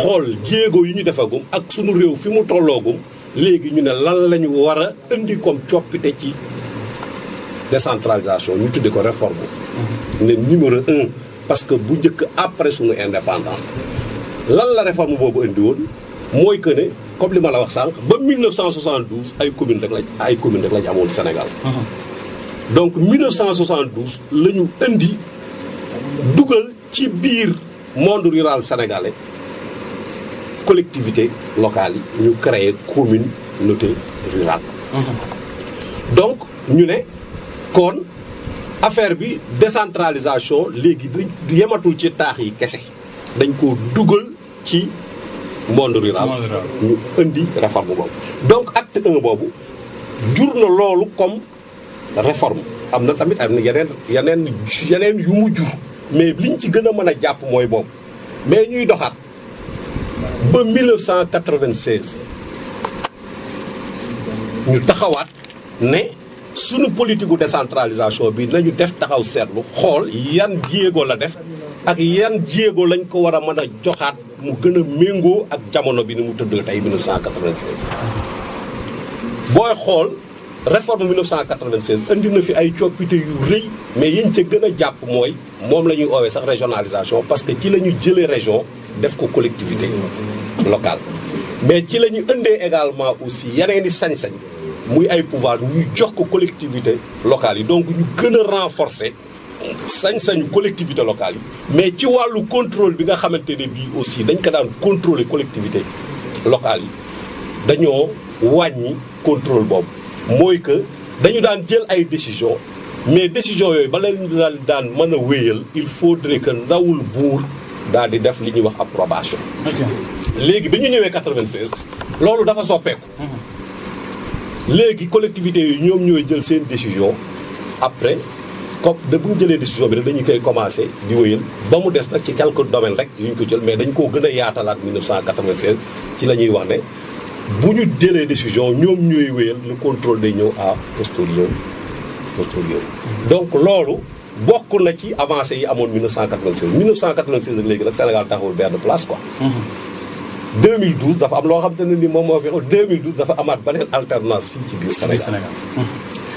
xool jéego yi ñu defagum ak sunu réew fi mu tolloogum léegi ñu ne lan la ñu war a indi comme coppite ci décentralisation ñu tudde ko réforme ne numéro 1 parce que bu njëkk après sunu indépendance lan la réforme boobu indi woon mooy que ne comme li ma la wax sànq ba 1972 ay commune rek lañ amoon Sénégal donc 1972 la ñu indi dugal ci biir monde rural sénégalais collectivité locale yi ñu créé communauté rurale donc ñu ne kon affaire bi décentralisation léegi yematul ci taax yi kese dañ ko dugal ci monde rural ñu indi réforme boobu donc acte 1 boobu jur na loolu comme réforme am na tamit am na yeneen yu mu jur mais liñ ci gën a mën a jàpp mooy boobu mais ñuy doxaat ba 1996 ñu taxawaat ne sunu politique gu décentralisation bi nañu def taxaw seetlu xool yan jéego la def ak yan jéego lañ ko war a mën a joxaat mu gën a méngoo ak jamono bi ni mu tëdd tey 1996. booy xool réforme 1996 indi na fi ay coppite yu rëy mais yiñ ca gën a jàpp mooy moom la ñuy oowee sax régionalisation parce que ci la ñu jëlee région def ko collectivité locale mais ci la ñu indee également aussi yeneen i sañ-sañ muy ay pouvoir ñuy jox ko collectivité locale yi donc ñu gën a renforcer sañ-sañu collectivité locale yi mais ci wàllu contrôle bi nga xamante ne bii aussi dañ ko daan contrôler collectivité locale yi dañoo wàññi contrôle boobu mooy que dañu daan jël ay décision mais décision yooyu ba leen daan mën a wéyal il faudrait que ndawul buur daal di def li ñuy wax approbation léegi bi ñu ñëwee 96 loolu dafa soppeeku léegi collectivités yi ñoom ñooy jël seen décision après comme de bu ñu jëlee décision bi rek dañu koy commencé di wéyal ba mu des nag ci quelques domaines rek yu ñu ko jël mais dañ koo gën a yaatalaat 1996 ci la ñuy wax ne bu ñu jëlee décision ñoom ñooy wéyal le contrôle day ñëw à posteriori donc loolu bokk na ci avancé yi amoon 1996 ak léegi nag Sénégal taxawul benn place quoi 2012 dafa am loo xam te ne ni moom moo fi 2012 dafa amaat beneen alternance fii ci biir Sénégal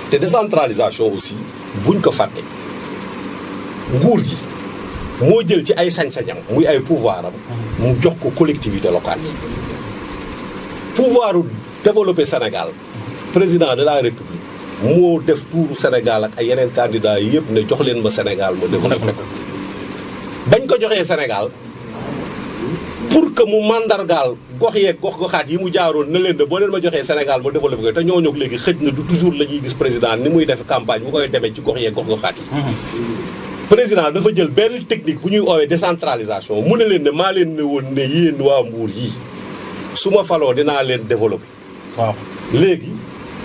te décentralisation aussi buñ ko fàtte nguur gi moo jël ci ay sañ-sañam muy ay pouvoir am mu jox ko collectivité locale yi pouvoiru développer Sénégal président de la République moo def tuuru Sénégal ak ay yeneen candidats yi yëpp ne jox leen ma Sénégal ma développé ko bañ ko joxee Sénégal pour que mu mandargaal gox yeeg gox-goxaat yi mu jaaroon na leen de boo leen ma joxee Sénégal ma développé ko te ñoo ñëw léegi xëj na du toujours la ñuy gis président ni muy def campagne bu koy demee ci gox yeeg gox-goxaat yi. président dafa jël benn technique bu ñuy oowee décentralisation mu ne leen ne maa leen ne woon ne yéen waa Mbour yii su ma faloo dinaa leen développé. waaw léegi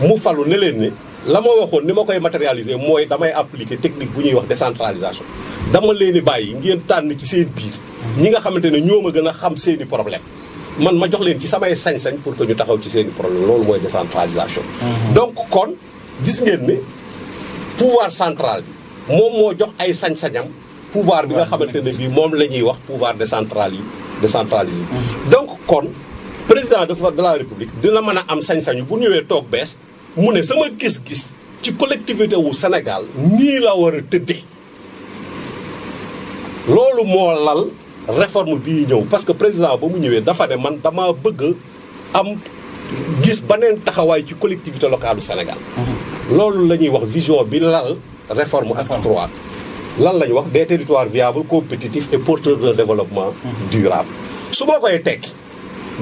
mu falu ne leen ne la ma waxoon ni ma koy matérialiser mooy damay appliquer technique bu ñuy wax décentralisation dama leen di bàyyi ngeen tànn ci seen biir. ñi nga xamante ne ñoo ma gën a xam seeni problème man ma jox leen ci samay sañ-sañ pour que ñu taxaw ci seeni problème loolu mooy décentralisation. donc kon gis ngeen ne pouvoir central bi moom moo jox ay sañ-sañam pouvoir bi nga xamante ne bii moom la ñuy wax pouvoir décentralisé. donc kon président de la République dina mën a am sañ-sañu bu ñëwee toog bees mu ne sama gis-gis ci collectivité wu Sénégal nii la war a tëddee loolu moo lal. réforme bii ñëw parce que président ba mu ñëwee dafa ne man dama bëgg am gis beneen taxawaay ci collectivité locale du Sénégal. loolu la ñuy wax vision bi lal réforme acte 3 lan la ñuy wax des territoires viables compétitifs et porteurs de développement durable. su ma koy tekki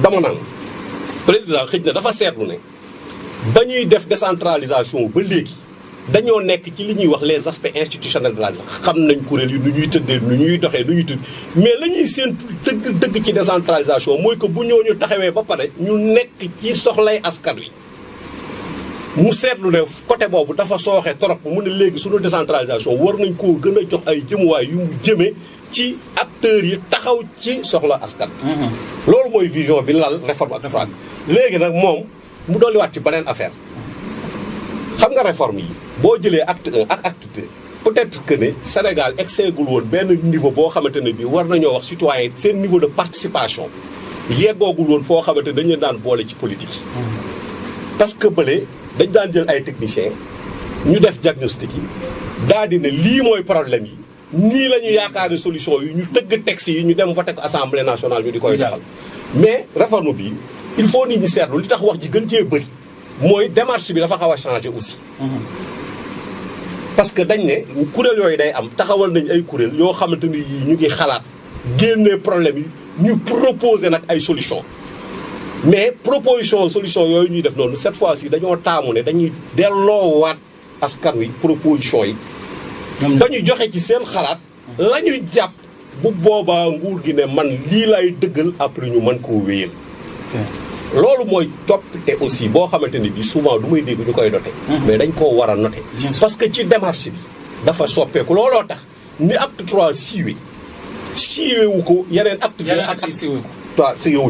dama naan président xëj na dafa seetlu ne dañuy def décentralisation ba léegi dañoo nekk ci li ñuy wax les aspects institutionnels de la xam nañ kuréel yi nu ñuy tëddee nu ñuy doxee nu ñuy tëdd mais la ñuy séentu dëgg ci décentralisation mooy que bu ñooñu taxawee ba pare ñu nekk ci soxlay askan wi mu seetlu ne côté boobu dafa sooxe trop mu ne léegi suñu décentralisation war nañ koo gën a jox ay jëmuwaay yu mu jëmee ci acteurs yi taxaw ci soxla askan loolu mooy vision bi lal réforme ak FRAC léegi nag moom mu dolliwaat ci beneen affaire xam nga réforme yi boo jëlee acte 1 ak acte 2 peut-être que ne Sénégal egseegul woon benn niveau boo xamante ne bii war nañoo wax citoyen seen niveau de participation yeggoogul woon foo xamante dañu leen daan boole ci politique yi. parce que bële dañ daan jël ay techniciens ñu def diagnostic yi daal di ne lii mooy problème yi nii la ñu yaakaar ne solution yi ñu tëgg texte yi ñu dem voté ko assemblée nationale ñu di koy doxal. mais réforme bi il faut nit ñi seetlu li tax wax ji gën cee bëri mooy démarche bi dafa xaw a changé aussi. parce que dañ ne kuréel yooyu day am taxawal nañ ay kuréel yoo xamante ni yii ñu ngi xalaat génnee problème yi ñu proposer nag ay solution mais proposition solution yooyu ñuy def noonu cette fois-ci dañoo taamu ne dañuy delloowaat askan wi proposition yi. ba ñu joxe ci seen xalaat la ñuy jàpp bu boobaa nguur gi ne man lii lay dëggal après ñu mën koo wéyal. loolu mooy toppite aussi boo xamante ni bii souvent du may dégg ñu koy noté. mais dañ koo war a noté. parce que ci démarche bi dafa soppeeku looloo tax ni acte 3 siiwee wu ko yeneen acte 2 ak acte siiwee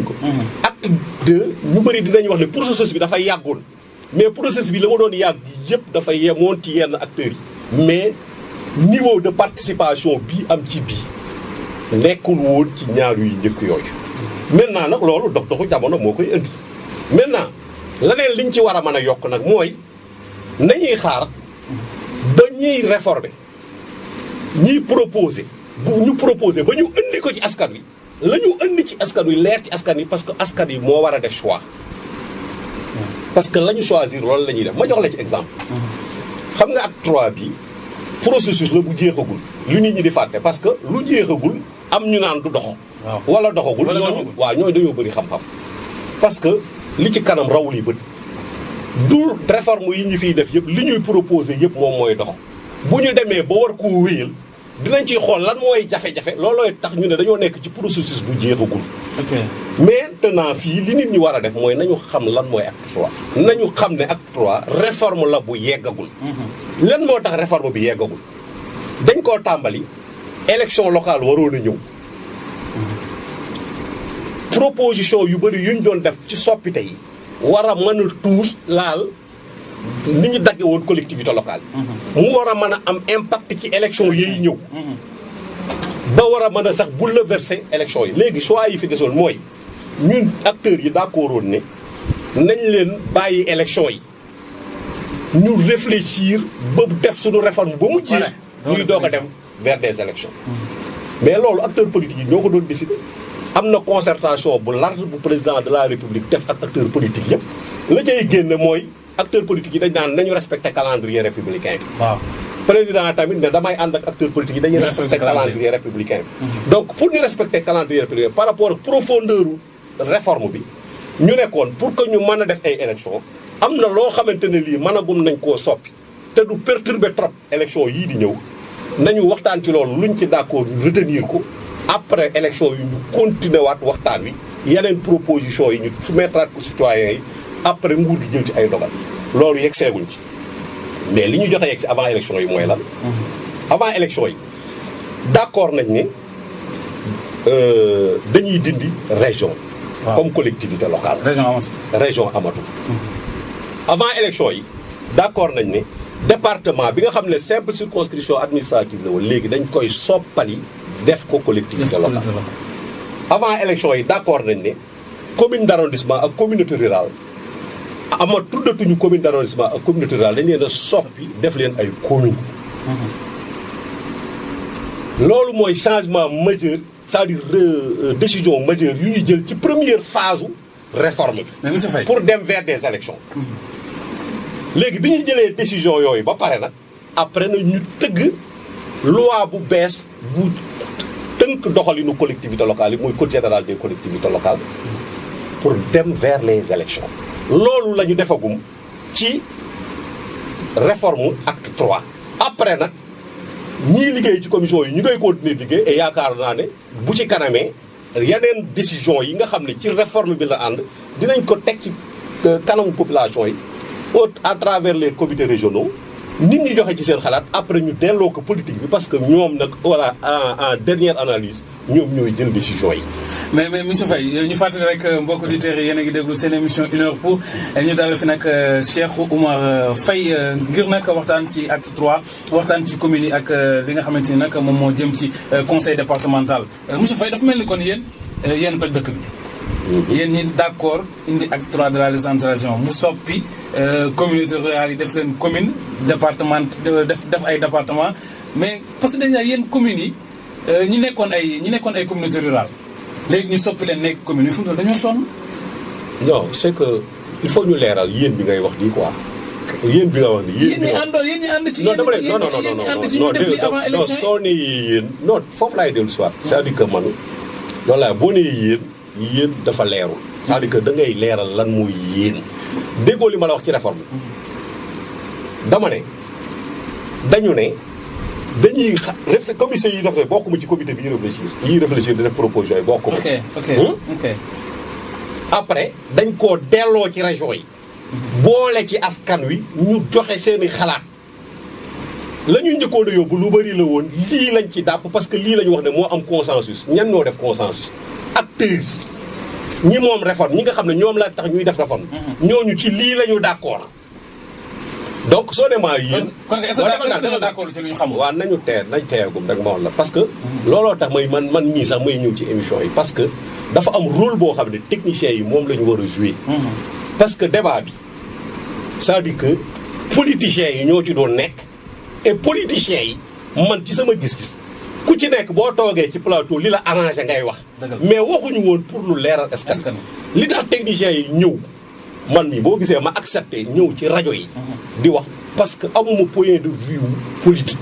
ko. acte 2 ñu bëri dinañ wax ne processus bi dafa yàggoon mais processus bi la ma doon yàgg yëpp dafa yemoon ci yenn acteurs yi mais niveau de participation bii am ci bii nekkul woon ci ñaar yu njëkk yooyu. maintenant nag loolu doxu jamono moo koy indi maintenant leneen liñ ci war a mën a yokk nag mooy nañuy xaar ba ñuy réformer ñiy proposer bu ñu proposer ba ñu indi ko ci askan wi la ñu indi ci askan wi leer ci askan wi parce que askan wi moo war a def choix parce que la ñu choisir loolu la ñuy def ma jox la ci exemple xam nga acte 3 bi processus la bu jeexagul lu nit ñi di fàtte parce que lu jeexagul am ñu naan du dox wala doxagul ñooñu waaw ñooñu dañoo bëri xam-xam parce que li ci kanam rawul yi bët du réforme yi ñu fiy def yëpp li ñuy proposé yëpp moom mooy dox bu ñu demee ba war koo wéyal dinañ ciy xool lan mooy jafe-jafe loolooy tax ñu ne dañoo nekk ci processus bu jeexagul maintenant fii li nit ñi war a def mooy nañu xam lan mooy acte 3 nañu xam ne acte 3 réforme la bu yeggagul lan moo tax réforme bi yeggagul dañ koo tàmbali élection locale waroon a ñëw proposition yu bëri yuñ doon def ci soppite yi war a mën a tuus laal ni ñu dagge woon collectivité locale mu war a mën a am impact ci élection yi ñëw ba war a mën a sax bouleverser élection yi léegi choix yi fi desoon mooy ñun acteurs yi d'accord woon ne nañ leen bàyyi élection yi ñu réfléchir ba def suñu réforme ba mu jeex ñuy doog a dem vers des élections mais loolu acteurs politiques yi ñoo ko doon décider am na concertation bu large bu président de la république def ak acteurs politiques yëpp la cay génne mooy acteurs politiques yi dañ naan nañu respecté calendrier républicain bi waaw président tamit ne damay ànd ak acteurs politiques yi dañuy respecté calendrier républicain bi donc pour ñu respecter calendrier républicain par rapport ak profondeur réforme bi ñu nekkoon pour que ñu mën a def ay élections am na loo xamante ne lii mënagum nañ koo soppi te du perturber trop élection yii di ñëw nañu waxtaan ci loolu luñ ci d'accord ñu retenir ko après élection yi ñu continuer waat waxtaan wi yeneen proposition yi ñu soumettre ko citoyens yi après nguur gi jël ci ay dogal loolu yegg seeguñ ci mais li ñu jot a yegg si avant élection yi mooy lan avant élection yi d'accord nañ ne dañuy dindi région comme collectivité locale région amatul avant élection yi d'accord nañ ne département bi nga xam ne simple circonscription administrative la woon léegi dañ koy soppali def ko collectivité locale avant élection yi d'accord nañ ne commune d'arrondissement ak communauté rurale ama tuddatuñu commune d'arrondissement ak communauté rurale dañ leen a soppi def leen ay commune loolu mooy changement majeur c'est-à-dire décision majeure yu ñuy jël ci première phase réforme bi pour dem vers des élections léegi bi ñu jëlee décision yooyu ba pare nag après na ñu tëgg loi bu bees bu tënk doxalinu collectivité locale yi muy code général des collectivités locales pour dem vers les élections loolu la ñu defagum ci réforme acte 3 après nag ñii liggéey ci commission yi ñu ngay continuer liggéey et yaakaar naa ne bu ci kanamee yeneen décision yi nga xam ne ci réforme bi la ànd dinañ ko teg ci kanamu population yi à travers les comités régionaux nit ñi joxe ci seen xalaat après ñu delloo ko politique bi parce que ñoom nag voilà en dernière analyse ñoom ñooy jël décision yi. mais monsieur Faye ñu fàttali rek mbokk auditeurs yi yéen a ngi déglu seen émission 1 heure pour ñu dalal fi nag Cheikh Oumar Faye ngir nag waxtaan ci acte 3 waxtaan ci communes yi ak li nga xamante ni nag moom moo jëm ci conseil départemental monsieur Faye dafa mel ni kon yéen toj dëkk bi. yéen ñi d'accord indi acte 3 de la décentralisation mu soppi communauté rurale yi def leen commune département def ay département mais parce que déjà yéen communes yi ñi nekkoon ay communauté rurale léegi ñu soppi leen nekk commune yi fu mu toll dañoo sonn. non c'est que il faut ñu leeral yéen bi ngay wax nii quoi. yéen bi nga wax nii yéen ñi ànd ci. non dama ne non soo nee yéen non foofu laay dellu si waat. c'est-à-dire que man loolu laa boo nee yéen dafa leerul. c'est-à-dire que da ngay leeral lan mooy yéen. déggoo li ma la wax ci réforme dama ne dañu ne dañuy commission yi def bokkuma ci comité bi yi réfléchir di def proposition yi bokkuma. ok. après dañ koo delloo ci région yi. boole ci askan wi ñu joxe seeni xalaat la ñuy njëkkoon a yóbbu lu bari la woon lii lañ ci dàpp parce que lii la ñu wax ne moo am consensus ñan ñoo def consensus acteurs yi ñi moom réforme ñi nga xam ne ñoom la tax ñuy def réforme ñooñu ci lii la ñu d'accord donc soo demaa yéen kon est-ce que d'accord ci lu ñu xam waaw nañ teeyagum rek ma wax la parce que looloo tax man mii sax may ñëw ci émission yi parce que dafa am rôle boo xam ne techniciens yi moom la ñu war a jouer parce que débat bi c'est-à-dire que politiciens yi ñoo ci doon nekk et politiciens yi man ci sama gis-gis ku ci nekk boo toogee ci plateau li la arrangé ngay wax mais waxuñu woon pour lu leeral askan li tax techniciens yi ñëw man mii boo gisee ma accepté ñëw ci rajo yi di wax parce que amuma point de vue politique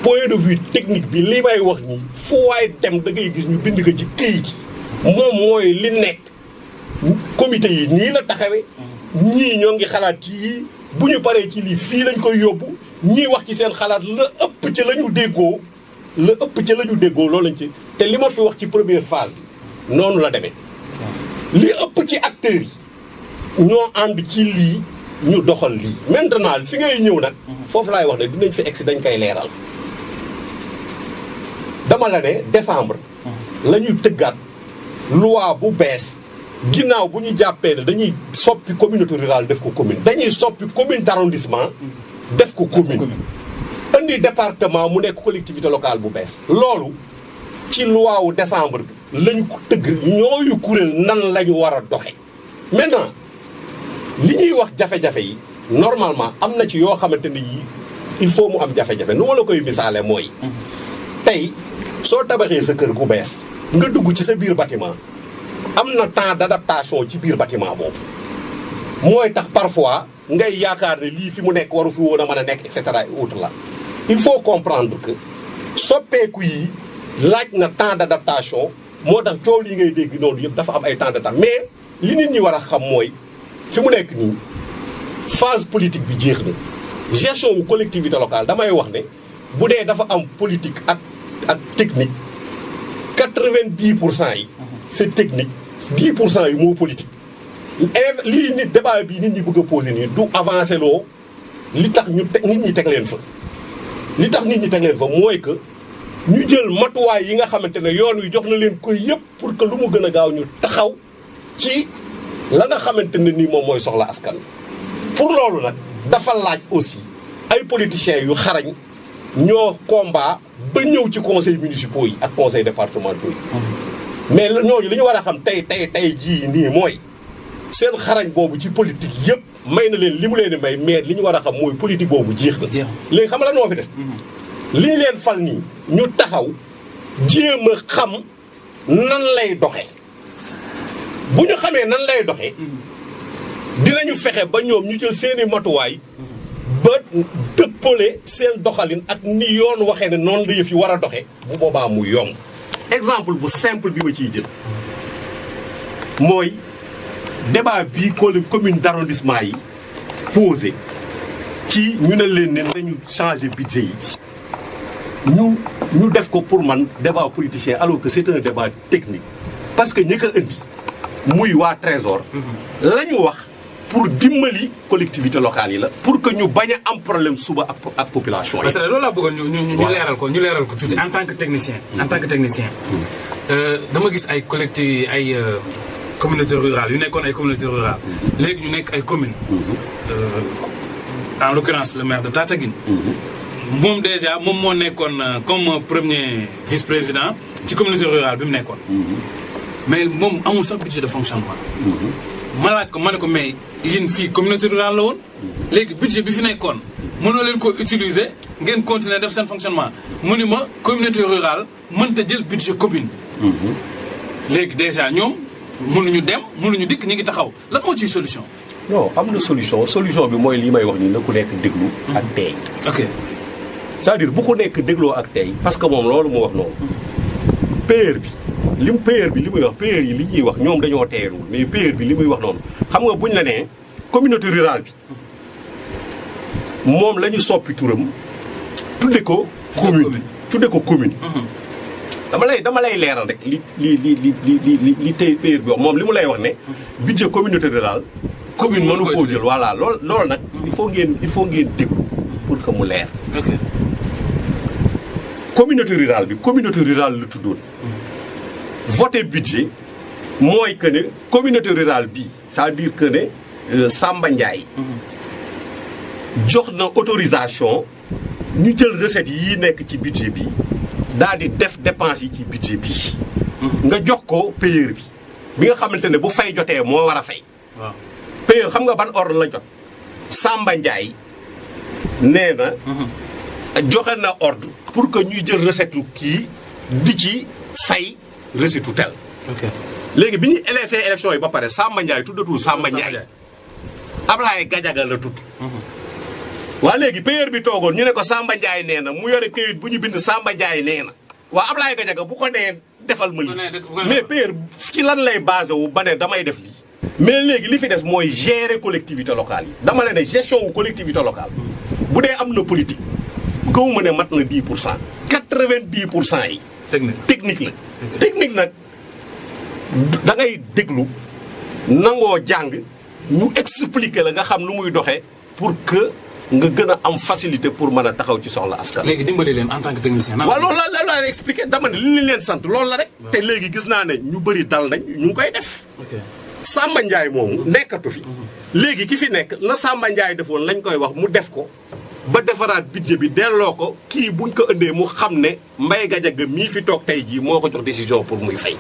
point de vue technique bi li may wax nii fu waay dem da ngay gis ñu bind ko ci këyit yi moom mooy li nekk comité yi nii la taxawee ñii ñoo ngi xalaat ci yii bu ñu paree ci lii fii lañ koy yóbbu ñii wax ci seen xalaat la ëpp ci la ñu déggoo loolu lañ ci te li ma fi wax ci première phase bi noonu la demee li ëpp ci acteurs yi ñoo ànd ci lii ñu doxal lii maintenant fi ngay ñëw nag foofu laay wax ne dinañ fi egsi dañ koy leeral dama la ne décembre la ñuy tëggaat loi bu bees ginnaaw bu ñu jàppee ne dañuy soppi communauté rurale def ko commune dañuy soppi commune d'arrondissement def ko commune indi département mu nekk collectivité locale bu bees loolu ci loi wu décembre bi lañu ko tëgg ñooyu kuréel nan la ñu war a doxe maintenant li ñuy wax jafe-jafe yi normalement am na ci yoo xamante ni yii il faut mu am jafe-jafe nu ma la koy misaale mooy tey soo tabaxee sa kër gu bees nga dugg ci sa biir bâtiment am na temps d'adaptation ci biir bâtiment boobu mooy tax parfois ngay yaakaar ne lii fi mu nekk waru fi woon a mën a nekk et cetera et autres là il faut comprendre que soppeeku yi laaj na temps d'adaptation moo tax coow lii ngay dégg noonu yëpp dafa am ay temps de temps mais li nit ñi war a xam mooy fi mu nekk nii phase politique bi jeex na gestion wu collectivité locale damay wax ne bu dee dafa am politique ak technique 90% yi c'est technique 10% yi moo politique lii nit débat bi nit ñi bëgg a poser nii du avancer loo li tax nit ñi teg leen fa li tax nit ñi teg leen fa mooy que ñu jël matuwaay yi nga xamante ne yoon wi jox na leen koy yëpp pour que lu mu gën a gaaw ñu taxaw ci la nga xamante ne nii moom mooy soxla askan pour loolu nag dafa laaj aussi ay politiciens yu xarañ ñoo combat ba ñëw ci conseils municipaux yi ak conseils départementaux yi mais ñooñu li ñu war a xam tey jii nii mooy seen xarañ boobu ci politique yëpp may na leen li mu leen di may mais li ñu war a xam mooy politique boobu jeex na léegi xam nga lan moo fi des li ñu leen fal nii ñu taxaw jéem a xam nan lay doxe bu ñu xamee nan lay doxee dinañu fexe ba ñoom ñu jël seeni matuwaay ba dëppale seen doxalin ak ni yoon waxee ne noonu la yëf yi war a doxe bu boobaa mu yomb exemple bu simple bi ma ciy jël mooy débat bii commune d'arrondissement yi posé ci ñu ne leen ne nañu changer budget yi ñu def ko pour man débat politicien alors que c'est un débat technique parce que ñi ko indi muy waa trésor la ñu wax pour dimbali collectivité locale yi la pour que ñu bañ a am problème suba ak population yi. parce que loolu laa bëggoon ñu leeral ko tuuti en tant que technicien. dama gis ay communauté rurale yu nekkoon ay communauté rurale léegi ñu nekk ay communes. en l'occurrence le maire de Tataguine. moom déjà moom moo nekkoon comme premier vice-président ci communauté rurale bi mu nekkoon. mais moom amul sax budget de fonctionnement. ma laaj ko ma ne ko mais yéen fii communauté rurale la woon. léegi budget bi fi nekkoon mënoo leen ko utiliser ngeen continuer def seen fonctionnement mu ni ma communauté rurale mënta jël budget commune. léegi déjà ñoom mënuñu dem mënuñu dikk ñu ngi taxaw lan moo ciy solution. non am na solution bi mooy li may wax nii na ku nekk déglu ak tey. ok c'est-à-dire bu ko nekk dégloo ak tey parce que moom loolu mu wax noonu. payeur bi li muy wax payeur yi li ñuy wax ñoom dañoo teerul mais payeur bi li muy wax noonu xam nga buñ la nee communauté rurale bi moom la ñu soppi turam tudde ko commune. dama lay leeral rek li tey payeur bi wax moom li mu lay wax ne budget communauté rurale commune mënu koo jël voilà loolu nag il faut ngeen déglu pour que mu leer. communauté rurale la tuddoon voté budget mooy que ne communauté rurale bi c'est-à-dire que ne Samba Ndiaye jox na autorisation ñu jël recette yi nekk ci budget bi daal di def dépense yi ci budget bi nga jox ko payeur bi nga xamante ne bu fay jotee moo war a fay. waaw payeur xam nga ban ordre la jot Samba Ndiaye nee na joxe na ordre pour que ñuy jël recette kii di ci fay recette tel. ok léegi bi ñu fee élection yi ba pare Samba Ndiaye tuddatul Samba Ndiaye Ablaye Gadiaga la tudd. waa léegi payeur bi toogoon ñu ne ko Samba Ndiaye nee na mu yore këyit bu ñu bind Samba Ndiaye nee na waa Ablaye Gadiaga bu ko nee defal ma lii mais payeur ci lan lay basé wu ba ne damay def lii. mais léegi li fi des mooy gérer collectivité locale yi dama leen ne gestion wu collectivité locale bu dee am na politique gëwuma ne mat na 10 pour cent 90% yi. technique la. technique nag da ngay déglu nangoo jàng ñu expliquer la nga xam nu muy doxee pour que nga gën a am facilité pour mën a taxaw ci soxla askan. léegi dimbali leen en tant que technicien. waaw loolu la expliqué dama ne li leen sant loolu la rek. te léegi gis naa ne ñu bëri dal nañ ñu ngi koy def. Samba Ndiaye moomu nekkatu fi. léegi ki fi nekk la Samba Ndiaye defoon lañ koy wax mu def ko. ba defaraat budget bi delloo ko kii buñ ko indee mu xam ne Mbaye Gadiaga mii fi toog tey jii moo ko jox décision pour muy fay.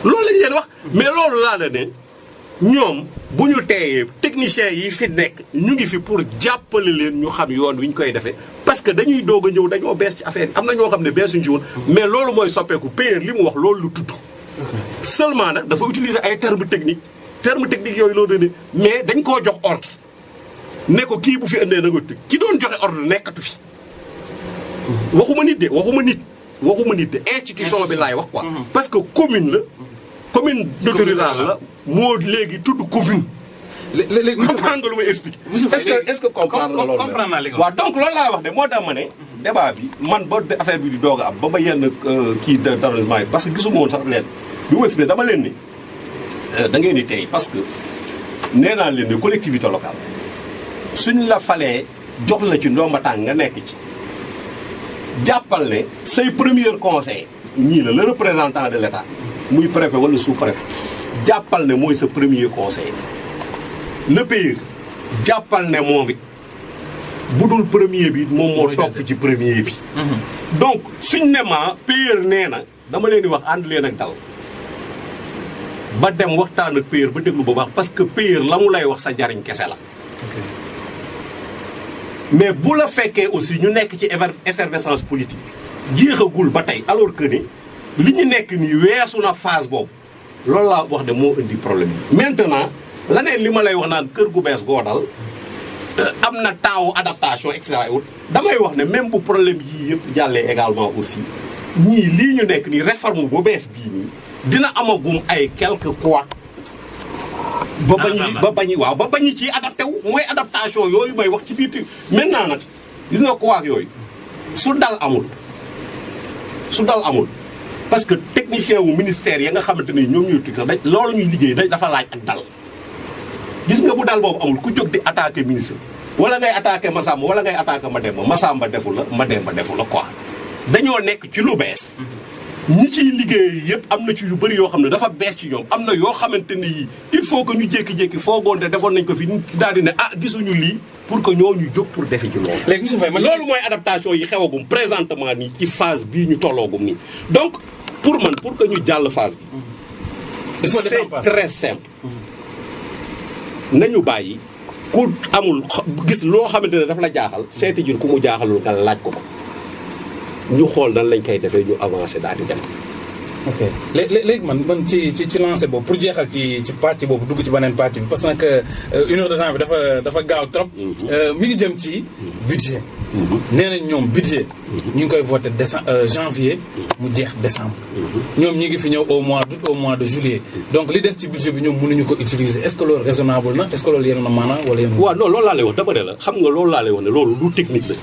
loolu lañ leen wax mais loolu laa la ne ñoom bu ñu teeyee techniciens yi fi nekk ñu ngi fi pour jàppale leen ñu xam yoon wi ñu koy defee. parce que dañuy doog a ñëw dañoo bees ci affaire yi am na ñoo xam ne beesuñ ci woon. mais loolu mooy soppeeku payeur li mu wax loolu lu tudd. seulement nag dafa utiliser ay termes techniques yooyu loolu ne mais dañ koo jox ordre. ne ko kii bu fi indee na nga tëj ki doon joxe ordre nekkatu fi waxuma nit de institution bi laay wax quoi. parce que commune la. commune rurale la moo léegi tudd commune. léegi monsieur Faye comprendre nga lu may expliquer. est-ce que comprendre nga loolu comprendre naa léegi waaw donc loolu laa wax de moo tax ma ne. débat bi man ba affaire bi di doog a am ba yenn kii d'arrondissement yi parce que gisuma woon sax leen bi mu expliqué dama leen ni da ngeen di tey parce que nee naa leen ne collectivité locale. suñ la falee jox la ci ndomba tànk nga nekk ci jàppal ne say premier conseil ñii la le représentant de l'État muy préfet wala sous-préfet jàppal ne mooy sa premier conseil le payeur jàppal ne moom it bu dul premier bi moom moo topp ci premier bi donc suñ ne ma payeur nee na dama leen di wax ànd leen ak dal ba dem waxtaan ak payeur ba déglu bu baax parce que payeur la mu lay wax sa jariñ kese la mais bu la fekkee aussi ñu nekk ci effervescence politique jeexagul ba tey alors que ne li ñu nekk nii weesu na phase boobu loolu laa wax de moo indi problème yi. maintenant laneen li ma lay wax naan kër gu bees goo dal am na temps adaptation et cetera damay wax ne même bu problème yii yëpp jàllee également aussi ñii lii ñu nekk nii réforme bu bees bii nii dina amagum ay quelques poids. ba bañi ci adapté wu mooy adaptation yooyu may wax ci biir maintenant nag gis nga ko waak yooyu su dal amul parce que technicien wu ministère ya nga xamante ni ñoom ñooy tukki sax loolu ñuy liggéey dafa laaj ak dal gis nga bu dal boobu amul ku jóg di attaqué ministre wala ngay attaqué Massamba wala ngay attaqué Mademba Massamba defu la Mademba defu la quoi dañoo nekk ci lu bees ñi ciy liggéey yëpp am na ci yu bëri yoo xam ne dafa bees ci ñoom am na yoo xamante ne yii il faut que ñu jékki-jékki foogoon te defoon nañ ko fi daal di ne gisuñu lii pour que ñoo ñu jóg pour defi ci loolu. léegi monsieur Faye loolu mooy adaptation yi xewagum présentement nii ci phase bii ñu tolloogum nii donc pour que ñu jàll phase bi c'est très simple. nañu bàyyi ku amul gis loo xamante ne daf la jaaxal seeti jur ku mu jaaxalul nga laaj ko ñu xool nan lañ koy defee ñu avancé daal di dem. ok léegi man ci lancé boobu pour jeexal ci partie boobu dugg ci beneen partie bi parce que une heure de temps bi dafa gaaw trop. mi ngi jëm ci budget. nee nañ ñoom budget. ñu ngi koy voté janvier mu jeex décembre. ñoom ñi ngi fi ñëw au mois d'août au mois de juillet. donc li des ci budget bi ñoom mënuñu ko utiliser est-ce que loolu raisonnable na est-ce que loolu yéen na maanaam wala yéen. waaw non loolu laa lay wax dama ne la xam nga loolu laa lay wax ne loolu lu technique la.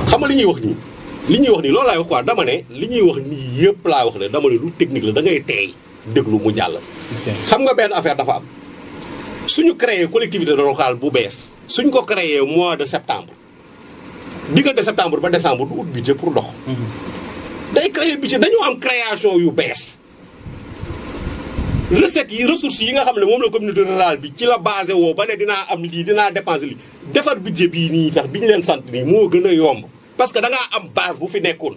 xam nga li ñuy wax nii loolu laay wax quoi dama ne li ñuy wax nii yëpp laa wax ne dama ne lu technique la da ngay teey déglu mu jàll. xam nga benn affaire dafa am suñu créé collectivité locale bu bees suñ ko créé mois de septembre diggante septembre ba décembre du ut budget pour dox. day créé budget dañoo am création yu bees. recettes yi ressources yi nga xam ne moom la communauté rurale bi ci la basé woo ba ne dinaa am lii dinaa dépenser lii defar budget bii nii sax bi ñu leen sant nii moo gën a yomb. parce que da ngaa am base bu fi nekkoon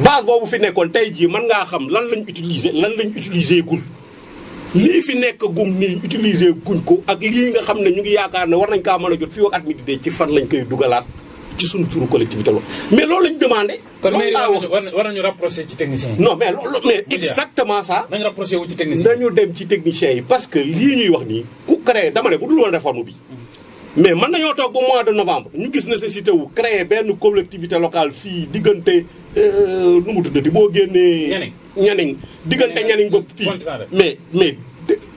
base boobu fi nekkoon tey jii mën ngaa xam lan lañ utiliser gul lii fi nekk gum nii utiliser guñ ko ak lii nga xam ne ñu ngi yaakaar ne war nañ kaa mën a jot fii ak at mi di dee ci fan lañ koy dugalaat ci suñu turu collectivité lo mais loolu lañ demandé. kon mais war nañu rapproché ci techniciens yi. non mais loolu mais exactement ça. nañu rapproché wu ci techniciens yi. nañu dem ci techniciens yi parce que lii ñuy wax nii ku créé dama ne bu dul woon réforme bi. mais mën nañoo toog ba mois de novembre ñu gis nécessité wu créer benn collectivité locale fii diggante nu mu tuddati boo génnee. ñaniñ diggante ñaniñ ba fii. mais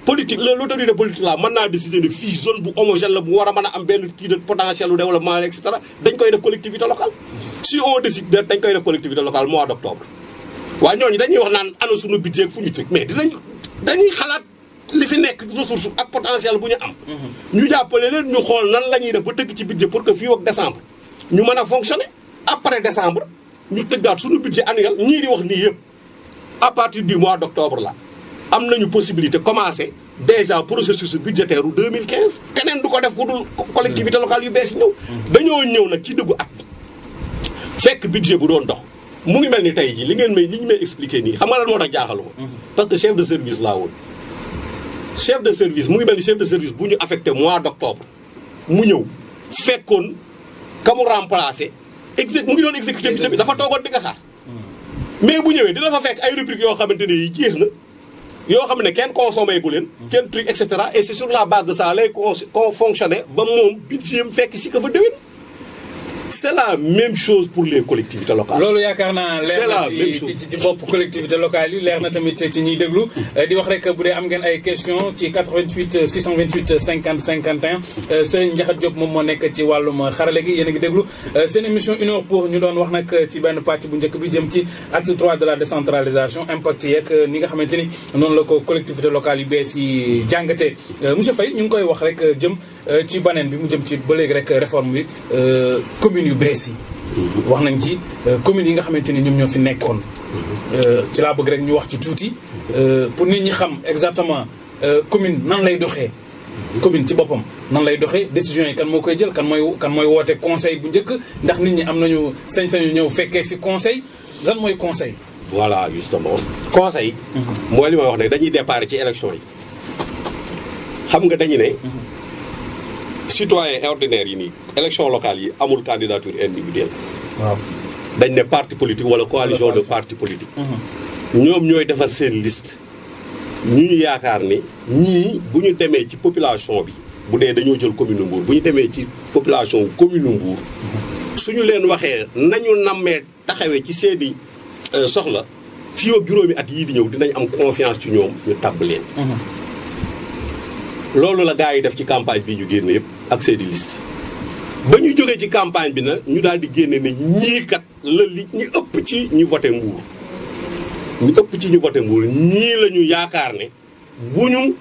politique l'autorité politique là mën naa décider ne fii zone bu homogène la bu war a mën a am benn kii de potentiel de développement et cetera dañ koy def collectivité locale. si on décide dañ koy def collectivité locale mois d'octobre. waaye ñooñu dañuy wax naan ana suñu budget fu ñu tëj mais dañuy xalaat. li fi nekk ressource ak potentiel bu ñu am. ñu jàppale leen ñu xool nan la ñuy def ba tëgg ci budget pour que fii ak décembre ñu mën a fonctionner après décembre ñu tëggaat suñu budget annuel ñii di wax nii yëpp à partir du mois d'octobre la am nañu possibilité commencer déjà processus budgétaire u 2015 keneen du ko def ku dul collectivité locale yu bees yi ñëw. dañoo ñëw nag ci dëggu at fekk budget bu doon dox mu ngi mel ni tey jii li ñu may expliquer nii xam nga lan moo tax jaaxaluma parce que chef de service laa woon. chef de service mu ngi mel ni chef de service bu ñu affecté mois d'octobre mu ñëw fekkoon ka mu remplacé mu ngi doon exécuté budget bi dafa toogoon di nga xaar mais bu ñëwee dina fa fekk ay rubriques yoo xamante ne yi jeex na yoo xam ne kenn consommé gu leen kenn truc et cetera et c'est sur la base de ça lay fonctionner ba moom budget am fekk si ka fa déwén. c'est la même chose pour les collectivités locales. loolu yaakaar naa leer na ci bopp collectivité locale yi leer na tamit ci ñuy déglu di wax rek bu dee am ngeen ay questions ci 88 628 50 51 Serigne Ndiakhate Diop moom moo nekk ci wàllum xarale gi yéen a ngi déglu seen émission une heure pour ñu doon wax nag ci benn pàcc bu njëkk bi jëm ci acte 3 de la décentralisation impact yeeg ni nga xamante ni noonu la ko collectivité locale yu bees yi jàngatee monsieur Faye ñu ngi koy wax rek jëm ci baneen bi mu jëm ci ba léegi rek réforme bi commune yu bees yi wax nañ ci communes yi nga xamante ni ñoom ñoo fi nekkoon ci laa bëgg rek ñu wax ci tuuti pour nit ñi xam exactement commune nan lay doxee commune ci boppam nan lay doxee décision yi kan moo koy jël kan mooy woote conseil bu njëkk ndax nit ñi am nañu sañ-sañu ñëw fekkee si conseil lan mooy conseil. voilà justement conseil. mooy li ma wax ne dañuy départ ci élection yi xam nga dañu ne. citoyen ordinaire yi nii élection locale yi amul candidature individuelle. waaw dañ ne parti politique wala coalition de parti politique. ñoom ñooy defar seen liste. ñu yaakaar ni ñii bu ñu demee ci population bi bu dee dañoo jël commune Mbour bu ñu demee ci population commune Mbour suñu leen waxee nañu nammee taxawee ci seeni soxla fii ak juróomi at yii di ñëw dinañ am confiance ci ñoom ñu tabb leen. loolu la gars yi def ci campagne bi ñu génne yëpp ak seeni liste ba ñu jógee ci campagne bi nag ñu daal di génne ne ñii kat la li ñu ëpp ci ñu voté Mbour ñu ëpp ci ñu voté Mbour ñii la ñu yaakaar ne bu ñu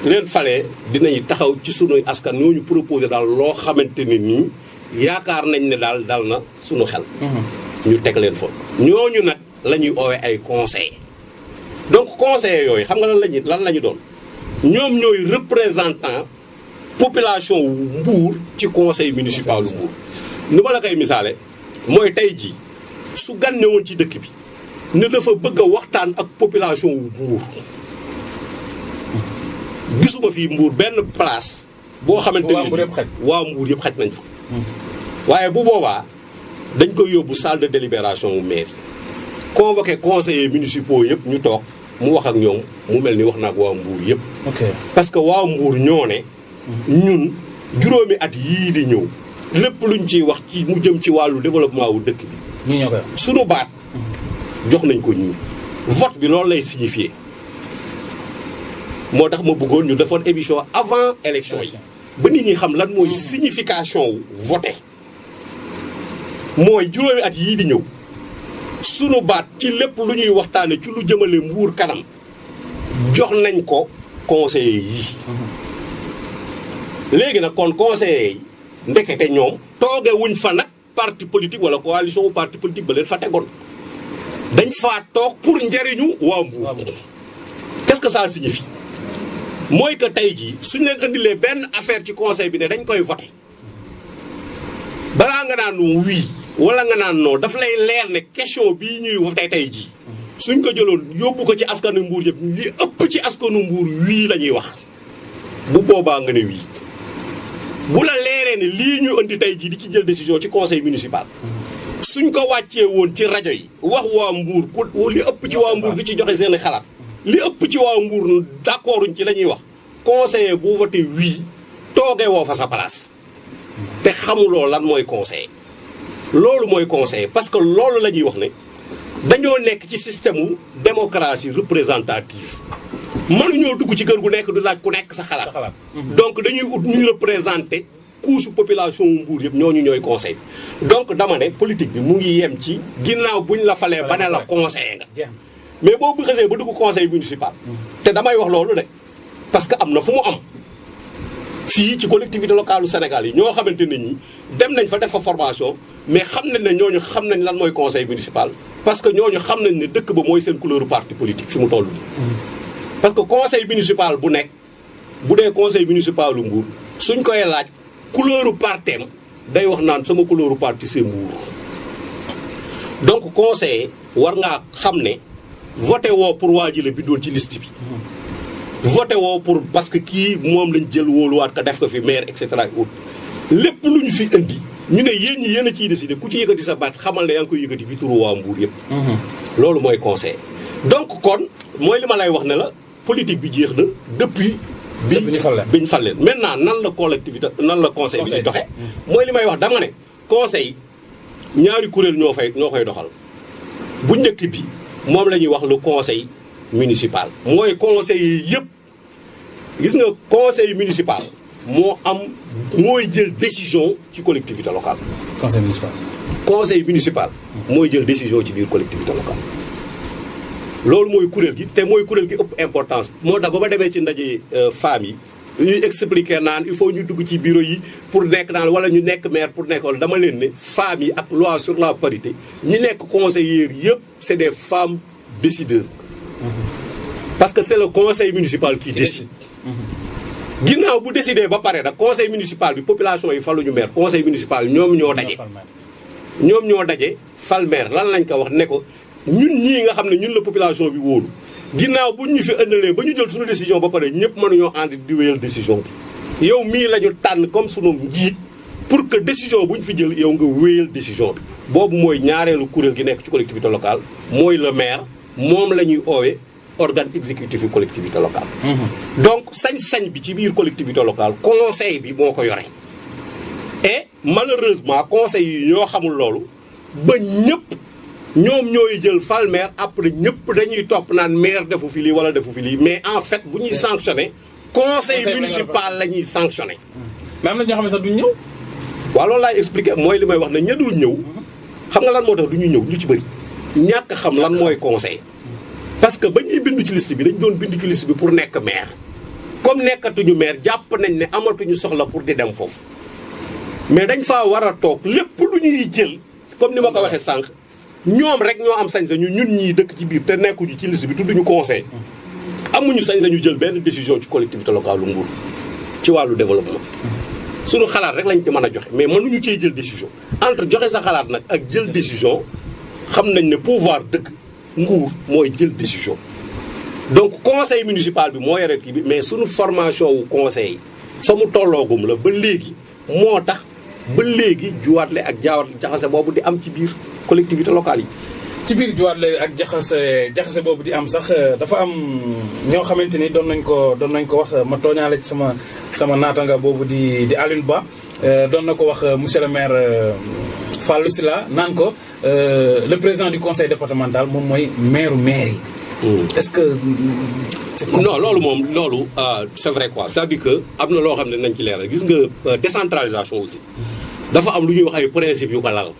leen falee dinañ taxaw ci sunuy askan ñoo ñu proposé daal loo xamante ne nii yaakaar nañ ne daal dal na sunu xel. ñu teg leen fa ñooñu nag la ñuy oowee ay conseillers donc conseillers yooyu xam nga lan la ñu doon. ñoom ñooy représentant population wu Mbour ci conseil municipal Mbour nu ma la koy misaale mooy tey jii su gan ñëwoon ci dëkk bi ne dafa bëgg a waxtaan ak population wu Mbour gisuma fii Mbour benn place boo xamante ni waa Mbour yëpp xaj nañ fa waaye bu boobaa dañ koy yóbbu salle de délibération wu mairie convoqué conseillers municipaux yëpp ñu toog mu wax ak ñoom mu mel ni wax na ak waa Mbour yëpp parce que waa Mbour ñoo ne ñun juróomi at yii di ñëw lépp luñ ciy wax ci mu jëm ci wàllu développement wu dëkk bi suñu baat jox nañ ko ñii vote bi loolu lay signifier moo tax ma bëggoon ñu defoon émission avant élection yi ba nit ñi xam lan mooy signification wu voté mooy juróomi at yii di ñëw sunu baat ci lépp lu ñuy waxtaane ci lu jëmale Mbour kanam jox nañ ko conseillers yi léegi nag kon conseillers yi ndekete ñoom tooge wuñ fa nag parti politique wala coalition ou parti politique ba leen fa tegoon dañ faa toog pour njariñu waa Mbour qu'est-ce que ça signifie mooy que tey jii suñ leen indilee benn affaire ci conseil bi ne dañ koy voté balaa nga naan oui wala nga naan non daf lay leer ne question bii ñuy voté tey jii suñ ko jëloon yóbbu ko ci askanu Mbour yëpp li ëpp ci askanu Mbour wii la ñuy wax bu boobaa nga ne wii bu la leeree ne lii ñu indi tey jii di ci jël décision ci conseil municipal suñ ko wàccee woon ci rajo yi wax waa Mbour ku li ëpp ci waa Mbour di ci joxe seen xalaat li ëpp ci waa Mbour d'accorduñ ci la ñuy wax conseiller bu voté wii toogee woo fa sa place te xamuloo lan mooy conseiller loolu mooy conseiller parce que loolu la ñuy wax ne dañoo nekk ci système u démocratie représentative mënuñoo dugg ci kër gu nekk du laaj ku nekk sa xalaat donc dañuy ut ñuy représenter couche population wu Mbour yëpp ñooñu ñooy conseil donc dama ne politique bi mu ngi yem ci ginnaaw buñ la falee ba ne la conseiller nga mais boo bu xasee ba dugg conseil municipal te damay wax loolu de parce que am na fu mu am fii ci collectivité locale du Sénégal yi ñoo xamante ne ñi dem nañ fa def fa formation mais xam nañ ne ñooñu xam nañ lan mooy conseil municipal parce que ñooñu xam nañ ne dëkk ba mooy seen couleur parti politique fi mu toll nii parce que conseil municipal bu nekk bu dee conseil municipal lu Mbour suñ koy laaj couleur partem day wax naan sama couleur parti c'est Mbour donc conseiller war ngaa xam ne voté woo pour waa ji la bindoon ci liste bi voté woo pour parce que kii moom lañ jël wóoluwaat ka def ko fi maire et cetera lépp lu ñu fi indi ñu ne yéen ñi yéen a ciy décidé ku ci yëkkati sa baat xamal ne yaa ngi koy yëkkati fi turu waa Mbour yëpp loolu mooy conseil donc kon mooy li ma lay wax ne la politique bi jeex na depuis biñ fal leen maintenant nan la collectivité nan la conseil bi di doxe mooy li may wax dama ne conseil ñaari kuréel ñoo koy doxal bu njëkk bi moom la ñuy wax le conseil municipal mooy conseil yi yëpp gis nga conseil municipal mooy jël décision ci collectivité locale conseil municipal mooy jël décision ci biir collectivité locale loolu mooy kuréel gi te mooy kuréel gi ëpp importance moo tax ba ma demee ci ndaje femmes yi ñuy expliquer naan il faut ñu dugg ci bureau yi pour nekk naan wala ñu nekk maire pour nekk dama leen ne femmes yi ak loi sur la parité ñi nekk conseillères yëpp c'est des femmes décideuses parce que c'est le conseil municipal qui décide ginnaaw bu décidé ba pare nag conseil municipal bi population yi faluñu maire conseil municipal ñoom ñoo daje fal maire lan lañ ko wax ne ko ñun ñii nga xam ne ñun la population bi wóolu ginnaaw buñ ñu fi ëndalee ba ñu jël suñu décision ba pare ñëpp mënuñoo ànd di wéyal décision bi yow mii la ñu tànn comme sunu njiit pour que décision bu ñu fi jël yow nga wéyal décision bi boobu mooy ñaareelu kuréel gi nekk ci collectivité locale mooy le maire moom la ñuy oowee organe exécutif yu collectivité locale donc sañ-sañ bi ci biir collectivité locale conseil bi moo ko yore et malheureusement conseil yi ñoo xamul loolu ba ñëpp ñoom ñooy jël fal maire après ñëpp dañuy topp naan maire defu fi lii wala defu fi lii mais en fait bu ñuy sanctionné conseil municipal la ñuy sanctionné mais am na ñoo xam ne sax duñ ñëw waaw loolu laay expliqué mooy li may wax ne ña dul ñëw xam nga lan moo tax du ñu ñëw ñu ci bëri ñàkk xam lan mooy conseil parce que ba ñuy bindu ci liste bi dañ doon bindu ci liste bi pour nekk maire comme nekkatuñu maire jàpp nañ ne amatuñu soxla pour di dem foofu mais dañ faa war a toog lépp lu ñuy jël comme ni ma ko waxee sànq ñoom rek ñoo am sañ-sañu ñun ñii dëkk ci biir te nekkuñu ci liste bi tudduñu conseil amuñu sañ-sañu jël benn décision ci collectivité locale lu Mbour ci wàllu développement suñu xalaat rek lañ ci mën a joxe mais mënuñu cee jël décision entre joxe sa xalaat nag ak jël décision xam nañ ne pouvoir dëkk nguur mooy jël décision donc conseil municipal bi moo yore kii bi mais suñu formation wu conseil fa mu tolloogum la ba léegi moo tax ba léegi juwaatle ak jaxase boobu di am ci biir collectivité locale yi. ci biir juwaatle ak jaxase boobu di am sax dafa am ñoo xamante ni doon nañ ko wax ma tooñaale ci sama naatanga boobu di Alioune Ba doon na ko wax monsieur le maire Fallou Sylla naan ko le président du conseil départemental moom mooy maire yi. Est-ce que. non loolu c'est vrai quoi c'est-à-dire que am na loo xam ne nañ ci leeral gis nga décentralisation aussi dafa am lu ñuy wax ay principes yu ko lal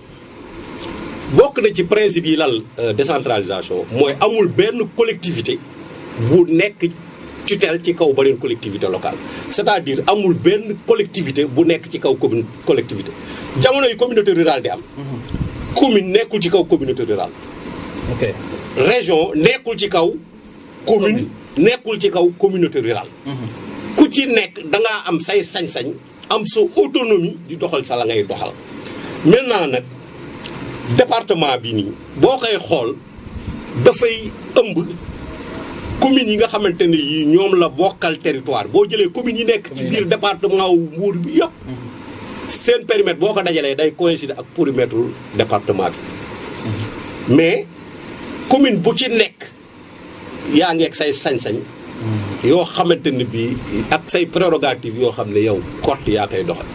bokk na ci principe yi lal décentralisation mooy amul benn collectivité bu nekk tutelle ci kaw beneen collectivité locale c'est-à-dire amul benn collectivité bu nekk ci kaw collectivité jamono yi communauté rurale di am commune nekkul ci kaw communauté rurale ok région nekkul ci kaw commune nekkul ci kaw communauté rurale ku ci nekk dangaa am say sañ-sañ am sa autonomie di doxal sa la ngay doxal maintenant nag département bi nii boo koy xool dafay ëmb communes yi nga xamante ne yi ñoom la bokkal territoire boo jëlee communes yi nekk ci biir département wu Mbour bi yëpp seen périmètre boo ko dajalee day coïncider ak périmètre département bi mais commune bu ci nekk yaa ngi ak say sañ-sañ yoo xamante ne bii ak say prérogatives yoo xam ne yow kott yaa koy doxal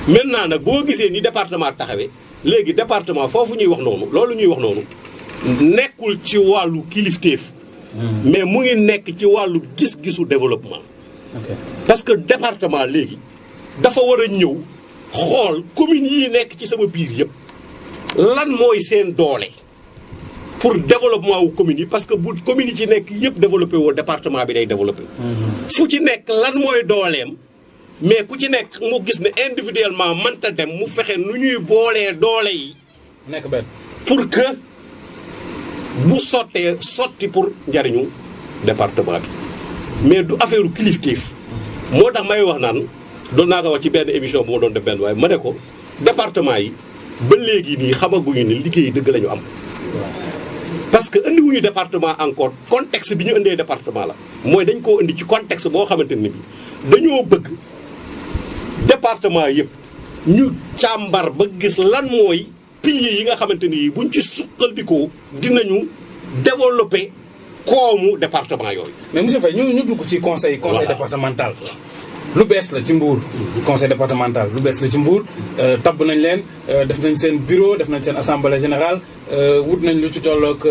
maintenant nag boo gisee ni département taxawee léegi département foofu ñuy wax noonu loolu ñuy wax noonu nekkul ci wàllu kilifteef mais mu ngi nekk ci wàllu gis-gisu développement parce que département léegi dafa war a ñëw xool communes yi nekk ci sama biir yëpp lan mooy seen doole pour développement wu communes yi parce que bu communes yi ci nekk yëpp développé woo département bi day développé fu ci nekk lan mooy dooleem mais ku ci nekk mu gis ne individuellement mënta dem mu fexe nu ñuy boolee doole yi nekk benn pour que bu sotti pour njariñu département bi mais du affaire kilifteef moo tax may wax naan doon naa ko wax ci benn émission bu ma doon def benn waaye ma ne ko département yi ba léegi nii xamaguñu ne liggéey dëgg la ñu am parce que indiwuñu département encore contexte bi ñu indee département la mooy dañ koo indi ci contexte boo xamante ne bi dañoo bëgg département yëpp ñu càmbar ba gis lan mooy piliers yi nga xamante ni buñ ci suqaldikoo dinañu développer koomu département yooyu. mais monsieur Faye ñu dugg ci conseil départemental. lu bees la ci Mbour. conseil départemental lu bees la ci Mbour tabb nañ leen def nañ seen bureau def nañ seen assemblée générale wut nañ lu ci tollook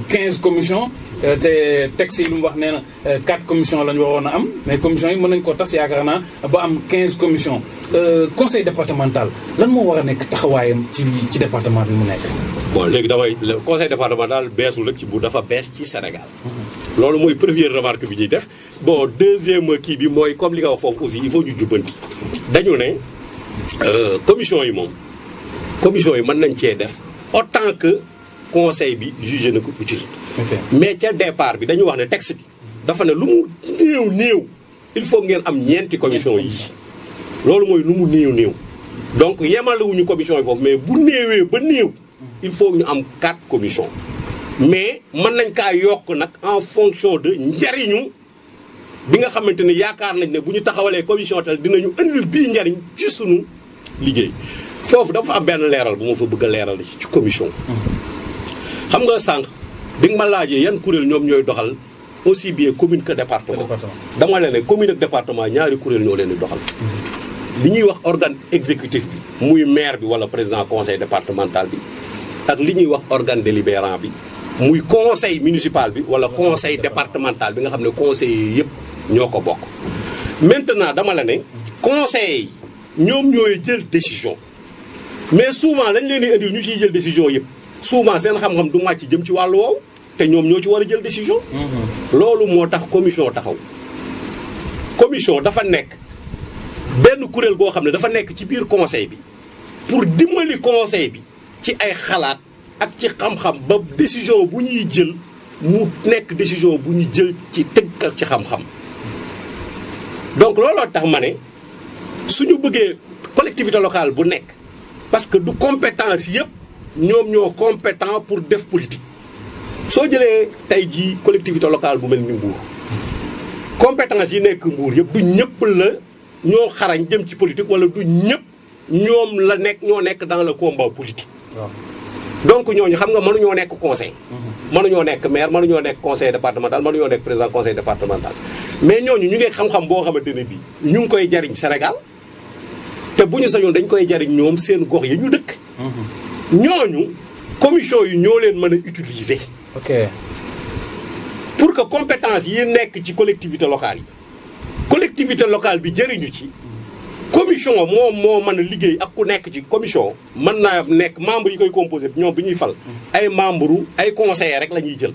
15 commissions te texte yi lu mu wax nee na 4 commissions la ñu waroon a am mais commissions yi mën nañ ko tas yaakaar naa ba am 15 commissions. conseil départemental lan moo war a nekk taxawaayam ci département bi mu nekk. bon léegi conseil départemental beesul rek ci Mbour dafa bees ci Sénégal. loolu mooy première remarque bi ñuy def bon deuxième kii bi mooy comme li nga wax foofu aussi il faut ñu jubbanti dañu ne commission yi moom commission yi mën nañ cee def autant que conseil bi jugé na ko utile. mais ca départ bi dañu wax ne texte bi dafa ne lu mu néew il faut ngeen am ñeenti commission yi loolu mooy lu mu néew donc yemalewuñu commission yi foofu mais bu néewee ba néew il faut ñu am 4 commissions mais mën nañ kaa yokk nag en fonction de njariñu bi nga xamante ne yaakaar nañ ne bu ñu taxawalee commission tel dinañu indil bii njariñ ci sunu liggéey foofu dafa am benn leeral bu ma fa bëgg a leeral ci commission. xam nga sànq bi nga ma laajee yan kuréel ñoom ñooy doxal aussi bien commune que département. dama leen ne commune ak département ñaari kuréel ñoo leen di doxal. li ñuy wax organe exécutif bi muy maire bi wala président conseil départemental bi ak li ñuy wax organe délibérant bi. muy conseil municipal bi wala conseil départemental bi nga xam ne conseil yi yëpp ñoo ko bokk maintenant dama la ne conseil yi ñoom ñooy jël décision mais souvent lañ leen di indil ñu ciy jël décision yëpp souvent seen xam-xam du màcc jëm ci wàllu woowu te ñoom ñoo ci war a jël décision loolu moo tax commission taxaw commission dafa nekk benn kuréel goo xam ne dafa nekk ci biir conseil bi pour dimbali conseil bi ci ay xalaat ak ci xam-xam ba décision bu ñuy jël mu nekk décision bu ñu jël ci tëgg ak ci xam-xam donc looloo tax ma ne suñu bëggee collectivité locale bu nekk parce que du compétence yëpp ñoom ñoo compétent pour def politique soo jëlee tey jii collectivité locale bu mel ni Mbour compétence yi nekk Mbour yëpp du ñëpp la ñoo xarañ jëm ci politique wala du ñëpp ñoom la nekk ñoo nekk dans le combat politique. waaw donc ñooñu xam nga mënuñoo nekk conseil. mënuñoo nekk maire mënuñoo nekk conseil départemental mënuñoo nekk président conseil départemental. mais ñooñu ñu ngi xam-xam boo xamante ne bii ñu ngi koy jariñ Sénégal te bu ñu sañoon dañ koy jariñ ñoom seen gox yi ñu dëkk. ñooñu commission yi ñoo leen mën a utiliser. ok pour que compétence yi nekk ci collectivité locale yi collectivité locale bi jëriñu ci commission moom moo mën a liggéey ak ku nekk ci commission mën naa nekk membre yi koy composé ñoom bi ñuy fal ay membre ay conseillers rek la ñuy jël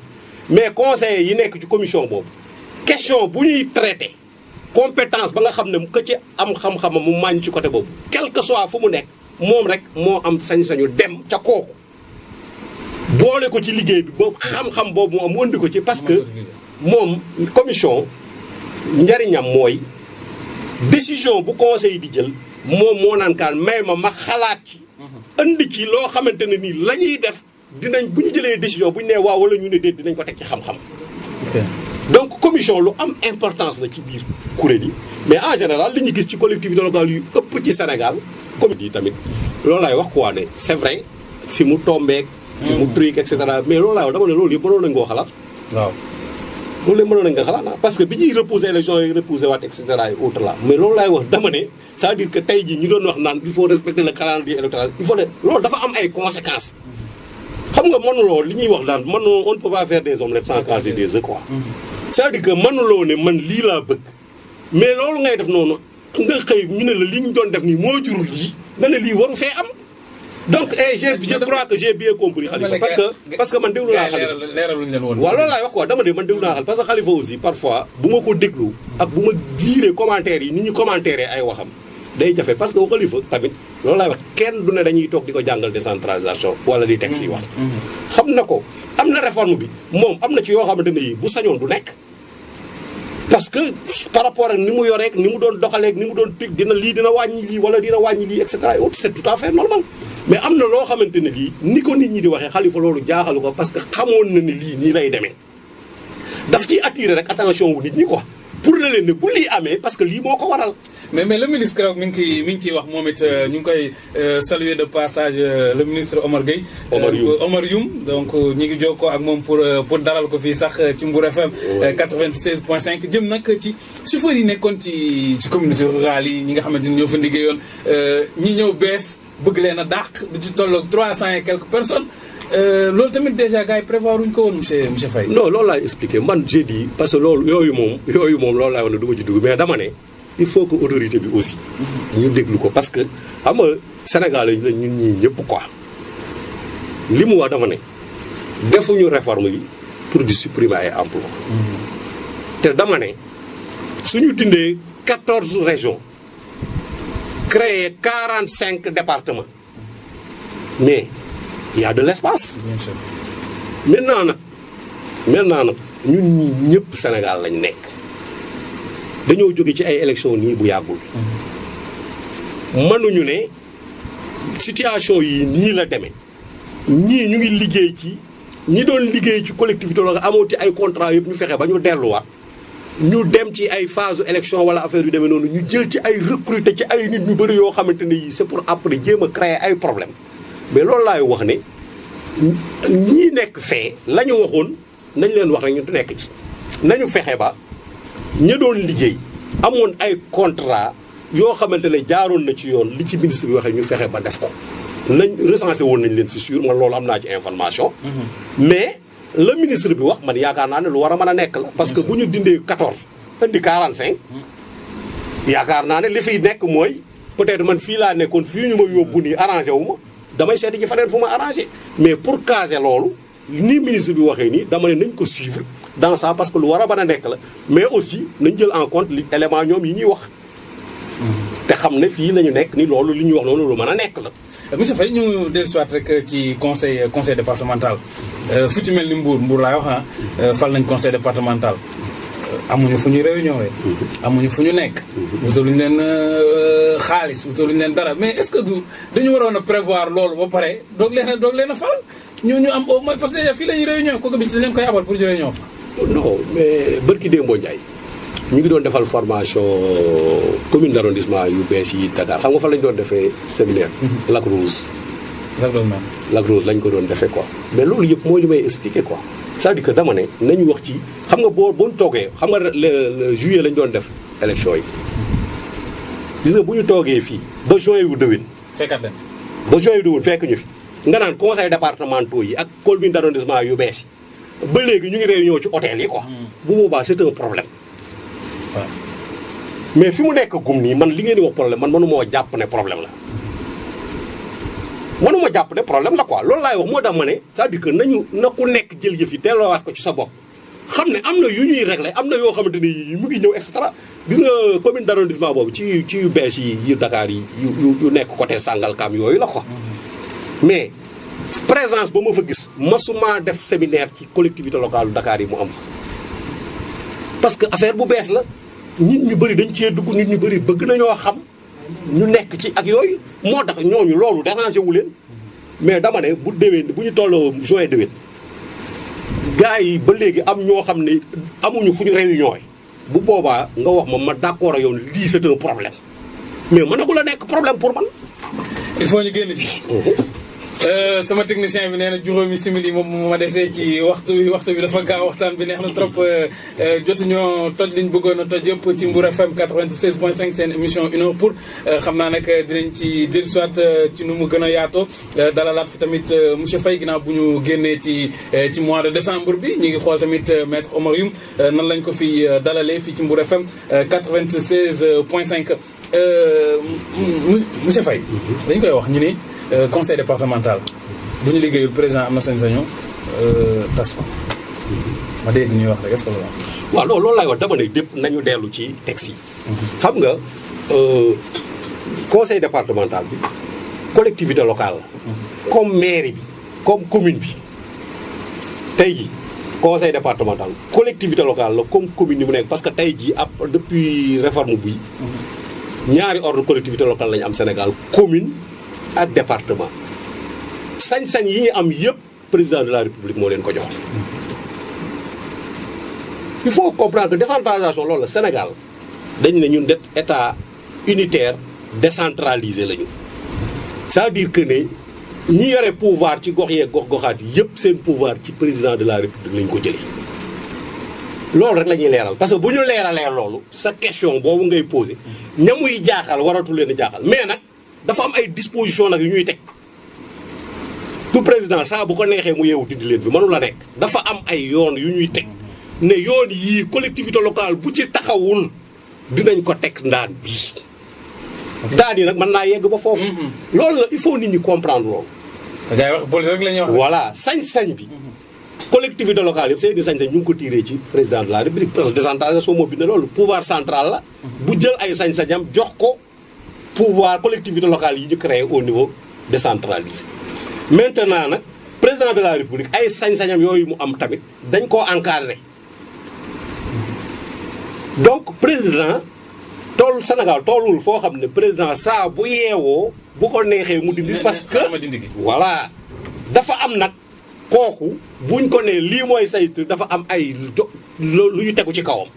mais conseillers yi nekk ci commission boobu question bu ñuy traité compétence ba nga xam ne que ci am xam-xamam mu màññ ci côté boobu quel que soit fu mu nekk moom rek moo am sañ-sañu dem ca kooku boole ko ci liggéey bi boobu xam-xam boobu mu andi ko ci parce que moom commission njariñam mooy décision bu conseil di jël moom moo naan kaan may ma xalaat ci andi ci loo xamante ne nii la ñuy def dinañ bu ñu jëlee décision bu ñu nee waaw wala ñu ne déet dinañ ko teg ci xam-xam. donc commission lu am importance la ci biir kuréel yi mais en général li ñu gis ci collectivité locale yu ëpp ci Sénégal comité yi tamit loolu laay wax quoi ne c'est vrai fi mu tombeek fi mu truc et cetera mais loolu laay wax dama ne loolu yëpp mënoon nañu koo xalaat. waaw loolu yëpp mënoon nañu ko xalaat parce que bi ñuy repousser élection yi repousser waat et cetera et autres là mais loolu laay wax dama ne c'est-à-dire que tey jii ñu doon wax naan il faut respecter le calendrier électoral il faut ne loolu dafa am ay conséquences. xam nga mënuloo li ñuy wax daan mënuloo on ne peut pas faire des omelettes sans casser des œufs quoi. c'est-à-dire que mënuloo ne man lii laa bëgg mais loolu ngay def noonu nga xëy ñu ne la li ñu doon def nii moo jurul lii nga ne lii waru fee am. donc je crois que j'ai bien compris Khalifa parce que man déglu naa Khalifa leeraluñ leen woon. waaw loolu laay wax quoi dama ne man déglu naa Khalifa parce que Khalifa aussi parfois bu ma ko déglu ak bu ma liiree commentaires yi ni ñu commentaire ay waxam day jafe parce que Khalifa tamit loolu laay wax kenn du ne dañuy toog di ko jàngal décentralisation wala di texte yi wax. xam na ko am na réforme bi moom am na ci yoo xamante ne yi bu sañoon du nekk. parce que par rapport ak ni mu yoreek ni mu doon doxaleek ni mu doon pig dina lii dina wàññi lii wala dina wàññi lii et cetera c'est tout à fait normal mais am na loo xamante ne lii ni ko nit ñi di waxee Khalifa loolu jaaxalu ko parce que xamoon na ni lii nii lay demee daf ciy attirer rek attention wu nit ñi quoi pour na leen ne bu lii amee parce que lii moo ko waral. mais le ministre keroog mi ngi ciy wax moom it ñu ngi koy saluer de passage le ministre Omar Gueye. Omar Youm donc ñi ngi jokkoo ak moom pour dalal ko fii sax ci Mbour FM. 96.5 jëm nag ci chauffeurs yi nekkoon ci communauté rurale yi ñi nga xamante ni ñoo fa liggéeyoon ñi ñëw bees bëgg leen a dàq di ci tolloog 300 et quelques personnes. loolu tamit déjà gars yi prévoir wuñ ko woon monsieur Faye. non loolu laay expliqué man j'ai dit parce que loolu yooyu moom loolu laay wax ne du ma ci dugg mais dama ne il faut que autorité bi aussi. ñu déglu ko parce que xam nga Sénégal lañ ñun ñii ñëpp quoi li mu wax dafa ne defuñu réforme yi pour di supprimer ay emploi te dama ne suñu dindee 14 régions créer 45 départements mais. il y a de l'espace. bien sûr. maintenant nag ñun ñii ñëpp Sénégal lañ nekk dañoo jóge ci ay élections nii bu yàggul. mënuñu ne situation yi nii la demee ñii ñu ngi liggéey ci ñi doon liggéey ci collectivité locale amoo ci ay contrat yëpp ñu fexe ba ñu delluwaat ñu dem ci ay phase élection wala affaire yu demee noonu ñu jël ci ay recruter ci ay nit ñu bëri yoo xamante ne yii c'est pour après jéem a créer ay problèmes. mais loolu laay wax ne ñii nekk fee la ñu waxoon nañ leen wax rek ñu nekk ci nañu fexe ba ña doon liggéey amoon ay contrat yoo xamante ne jaaroon na ci yoon li ci ministre bi waxee ñu fexe ba def ko nañ recensé woon nañ leen c'est sûr man loolu am naa ci information. mais le ministre bi wax man yaakaar naa ne lu war a mën a nekk la. parce que bu ñu dindee 14 indi 45. yaakaar naa ne li fiy nekk mooy peut-être man fii laa nekkoon fii ñu ma yóbbu nii arrangé wu ma. damay seeti ci faneen fu ma arrangé mais pour caser loolu ni ministre bi waxee nii dama ne nañ ko suivre dans ça parce que lu war a mën a nekk la mais aussi nañ jël en compte li élément ñoom yi ñuy wax. te xam ne fii lañu nekk ni loolu li ñuy wax noonu lu mën a nekk la. monsieur Faye ñu dellusiwaat rek ci conseil départemental fu ci mel ni Mbour laay wax fal nañ conseil départemental. amuñu fu ñuy réunion amuñu fu ñu nekk. wutaluñ leen xaalis wutaluñ leen dara mais est-ce que dañu waroon a prévoir loolu ba pare doog leen a fal. ñu am au moins parce que déjà fii la ñuy réunion kooku bi dañ leen koy abal pour ñu réunion fa. non mais bërki Dembo Ndiaye ñu ngi doon defal formation commune d' arrondissement yu bees yi Dakar xam nga fa lañ doon defee séminaire. Lac Rose. Lac Rose lañ ko doon defee quoi. mais loolu yëpp mooy li may expliquer quoi c'est-à-dire que dama ne nañu wax ci xam nga boo ñu toogee xam nga le juillet lañ doon def élection yi. gis nga bu ñu toogee fii ba juin yu déwén. fekkat leen. ba juin yu déwén fekk ñu fi nga naan conseil départementaux yi ak commune d' arrondissement yu bees yi ba léegi ñu ngi réunion ci hôtel yi quoi. bu boobaa c' est un problème. waaw mais fi mu nekk gum nii man li ngeen di wax problème man mënu moo jàpp ne problème la. mënu ma jàpp ne problème la quoi loolu laay wax moo tax ma ne c'est-à-dire que nañu na ku nekk jël yëf yi teeloowaat ko ci sa bopp. xam ne am na yu ñuy réglé am na yoo xamante ni mu ngi ñëw et cetera gis nga commune d' arrondissement boobu ci yu bees yi yu Dakar yi yu nekk côté Sangalkam yooyu la quoi. mais présence ba ma fa gis masuma def séminaire ci collectivité locale Dakar yi mu am fa. parce que affaire bu bees la nit ñu bëri dañ cee dugg nit ñu bëri bëgg nañoo xam ñu nekk ci ak yooyu moo tax ñooñu loolu dérangé wu leen mais dama ne bu déwén bu ñu tolloo juin déwén. gars yi ba léegi am ñoo xam ne amuñu fu ñu réunion yi bu boobaa nga wax ma d' accord ak yow lii c' est un problème mais mën na ko la nekk problème pour man. il faut ñu génn ci. sama technicien bi nee na juróomi simili moom ma desee ci waxtu bi dafa gaaw waxtaan bi neex na trop jotuñoo toj liñ bëggoon a toj yëpp ci Mbour FM 96.5 seen émission 1 heure pour xam naa nag dinañ ci dellusiwaat ci nu mu gën a yaatoo dalalaat fi tamit monsieur Faye ginnaaw bu ñu génnee ci mois de décembre bi ñu ngi xool tamit maître Omar Youm nan lañ ko fi dalalee fii ci Mbour FM 96.5 monsieur Faye dañ koy wax ñu ni conseil départemental bu ñu liggéeyul président am na sañ-sañu tas ko ma dégg ñuy wax rek est-ce que loolu waaw loolu laay wax dama ne dépp nañu dellu ci texte yi. xam nga conseil départemental bi collectivité locale la. comme mairie bi comme commune bi tey ji conseil départemental collectivité locale la comme commune bi mu nekk parce que tey ji ab depuis réforme bi ñaari ordre collectivité locale la ñu am Sénégal commune ak département sañ-sañ yi ñu am yëpp président de la république moo leen ko jox. il faut comprendre que décentralisation loolu la Sénégal dañu ne ñun état unitaire décentralisé la ñu. c'est-à-dire que ne ñi yore pouvoir ci gox yeeg gox-goxaat yi yëpp seen pouvoir ci président de la république lañ ko jëlee. loolu rek la ñuy leeral parce que bu ñu leeralee loolu sa question boobu ngay posé ña muy jaaxal waratu leen a jaaxal mais nag. dafa am ay disposition nag yu ñuy teg du président saa bu ko neexee mu yeewu dindi leen fi mënu la nekk dafa am ay yoon yu ñuy teg ne yoon yii collectivité locale bu ci taxawul dinañ ko teg ndaan bii daan yi nag mën naa yegg ba foofu loolu la il faut nit ñi comprendre loolu gars yi wax police rek la ñuy wax voilà sañ-sañ bi collectivité locale yëpp seeni sañ-sañ ñu ngi ko tiré ci président de la république parce que décentralisation moo bind loolu pouvoir central la bu jël ay sañ-sañam jox ko pouvoir collectivité locale yi ñu créé au niveau décentralisé maintenant nag président de la république ay sañ-sañam yooyu mu am tamit dañ koo encadré donc président tool Sénégal toolul foo xam ne président saa bu yeewoo bu ko neexee mu dindi parce que voilà dafa am nag kooku buñ ko nee lii mooy saytu dafa am ay lu ñu tegu ci kawam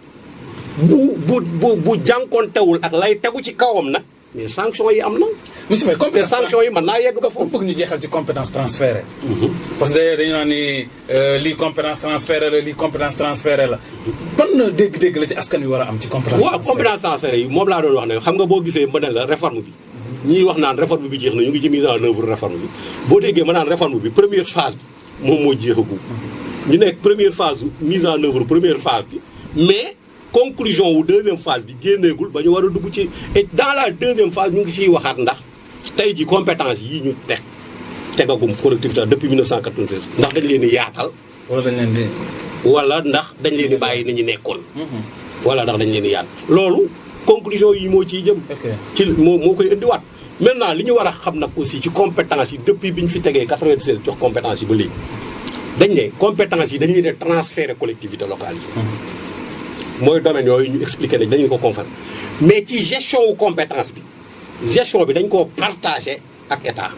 bu jànkoontewul ak lay tegu ci kawam nag mais sanction yi am na. monsieur Faye compétence sanction yi mën naa yegg ba foofu. foog ñu jeexal ci compétence transférée. parce que dañu naan ni lii compétence transférée la lii compétence transférée la. ban dégg-dégg la ci askan wi war a am ci compétence. waaw compétence transférée yi moom laa doon wax ne xam nga boo gisee ma ne la réforme bi. ñii wax naan réforme bi jeex na ñu ngi ci mise en œuvre réforme bi boo déggee ma naan réforme bi première phase bi moom moo jeexagum. ñu nekk première phase mise en œuvre première phase bi mais. conclusion wu deuxième phase bi génneegul ba ñu war a dugg ci et dans la deuxième phase ñu ngi siy waxaat ndax tey ji compétence yi ñu tegagum collectivité depuis 1996 ndax dañ leen di yaatal. wala dañ leen di. wala ndax dañ leen di bàyyi ni ñu nekkoon. wala ndax dañ leen di yaatal. loolu conclusion yi moo ciy jëm. ci moo koy indiwaat. maintenant li ñu war a xam nag aussi ci compétence yi depuis bi ñu fi tegee 96 jox compétence yi ba léegi dañ ne compétence yi dañ leen di transférer collectivité locale yi. mooy domaine yooyu ñu expliqué nañ dañu ko conféré mais ci gestion wu compétence bi gestion bi dañ koo partagé ak état.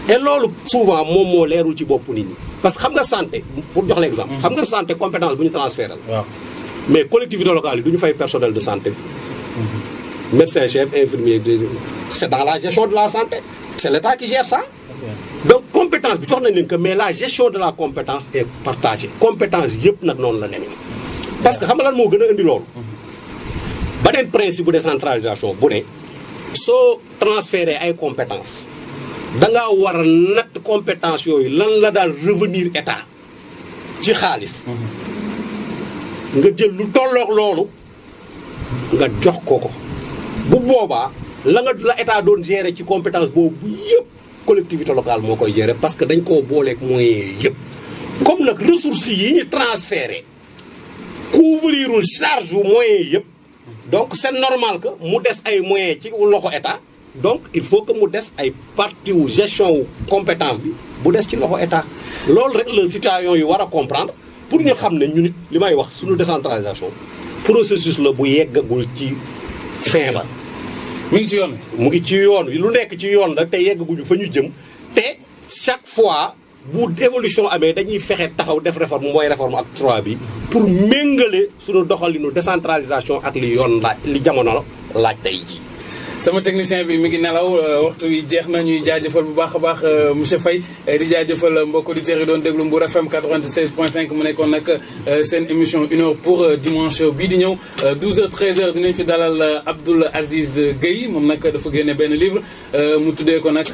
et loolu souvent moom moo leerul ci bopp nit ñi parce que xam nga santé pour jox l'exemple xam nga santé compétence bu ñu transféré la mais collectivité locale yi du ñu fay personnel de santé médecin chef infirmier c'est dans la gestion de la santé c'est l'État qui gère ça donc compétence bi jox nañ leen que mais la gestion de la compétence est partagée compétence yëpp nag noonu la demee parce que xam nga lan moo gën a indi loolu beneen principe bu décentralisation bu ne soo transféré ay compétence dangaa war a natt compétence yooyu lan la daal revenir état ci xaalis nga jël lu tolloog loolu nga jox ko bu boobaa la état doon gérer ci compétence boobu yëpp collectivité locale moo koy gérer parce que dañ koo booleeg moyens yëpp comme nag ressources yi ñu transféré couvrirul charge bu moyens yëpp donc c'est normal que mu des ay moyens ci loxo état donc il faut que mu des ay partie wu gestion wu compétence bi bu des ci loxo état loolu rek la citoyen yi war a comprendre pour ñu xam ne ñu nit li may wax suñu décentralisation processus la bu yeggagul ci fin ba mu ngi ci yoon wi. mu ngi ci yoon wi lu nekk ci yoon rek te yeggaguñu fa ñu jëm te chaque fois bu évolution amee dañuy fexe taxaw def réforme mooy réforme acte 3 bi pour méngale suñu doxalinu décentralisation ak li yoon laaj li jamono laaj tey jii. sama technicien bi mi ngi nelaw waxtu wi jeex na ñuy jaajëfal bu baax a baax monsieur Faye di jaajëfal mbokk auditeurs yi doon déglu Mbour FM 96.5 mu nekkoon nag seen émission 1 heure pour dimanche bii di ñëw 12h 13h dinañ fi dalal Abdoul Aziz Gueye moom nag dafa génne benn livre mu tuddee ko nag